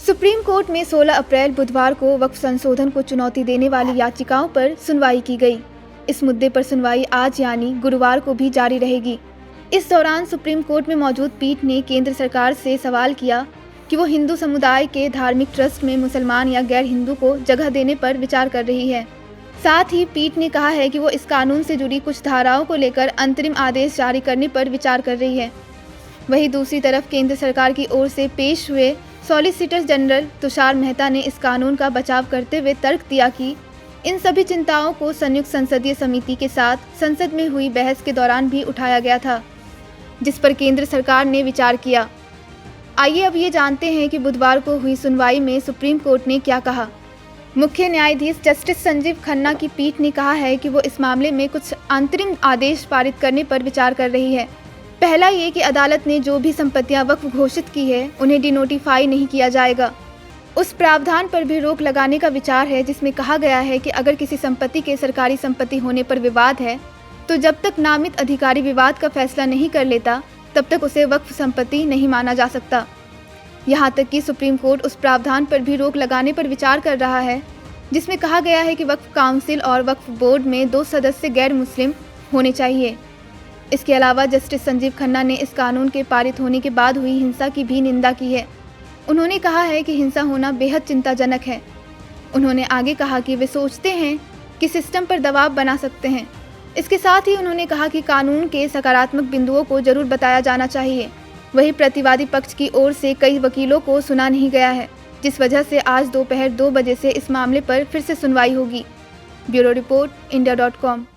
Supreme court में 16 अप्रैल बुधवार को वक्फ संशोधन को चुनौती देने वाली याचिकाओं पर सुनवाई की गई। इस मुद्दे पर सुनवाई आज यानी गुरुवार को भी जारी रहेगी। इस दौरान सुप्रीम कोर्ट में मौजूद पीठ ने केंद्र सरकार से सवाल किया कि वो हिंदू समुदाय के धार्मिक ट्रस्ट में मुसलमान या गैर हिंदू को जगह देने पर विचार कर रही है। साथ ही पीठ ने कहा है कि वो इस कानून से जुड़ी कुछ धाराओं को लेकर अंतरिम आदेश जारी करने पर विचार कर रही है। वहीं दूसरी तरफ केंद्र सरकार की ओर से पेश हुए सॉलिसिटर जनरल तुषार मेहता ने इस कानून का बचाव करते हुए तर्क दिया कि इन सभी चिंताओं को संयुक्त संसदीय समिति के साथ संसद में हुई बहस के दौरान भी उठाया गया था, जिस पर केंद्र सरकार ने विचार किया। आइए अब ये जानते हैं कि बुधवार को हुई सुनवाई में सुप्रीम कोर्ट ने क्या कहा। मुख्य न्यायाधीश जस्टिस संजीव खन्ना की पीठ ने कहा है कि वो इस मामले में कुछ अंतरिम आदेश पारित करने पर विचार कर रही है। पहला ये कि अदालत ने जो भी संपत्तियां वक्फ घोषित की है उन्हें डिनोटिफाई नहीं किया जाएगा। उस प्रावधान पर भी रोक लगाने का विचार है जिसमें कहा गया है कि अगर किसी संपत्ति के सरकारी संपत्ति होने पर विवाद है तो जब तक नामित अधिकारी विवाद का फैसला नहीं कर लेता तब तक उसे वक्फ संपत्ति नहीं माना जा सकता। यहाँ तक कि सुप्रीम कोर्ट उस प्रावधान पर भी रोक लगाने पर विचार कर रहा है जिसमें कहा गया है कि वक्फ काउंसिल और वक्फ बोर्ड में 2 सदस्य गैर मुस्लिम होने चाहिए। इसके अलावा जस्टिस संजीव खन्ना ने इस कानून के पारित होने के बाद हुई हिंसा की भी निंदा की है। उन्होंने कहा है कि हिंसा होना बेहद चिंताजनक है। उन्होंने आगे कहा कि वे सोचते हैं कि सिस्टम पर दबाव बना सकते हैं। इसके साथ ही उन्होंने कहा कि कानून के सकारात्मक बिंदुओं को जरूर बताया जाना चाहिए। वहीं प्रतिवादी पक्ष की ओर से कई वकीलों को सुना नहीं गया है, जिस वजह से आज दोपहर 2 बजे से इस मामले पर फिर से सुनवाई होगी। Bureau report, India.com।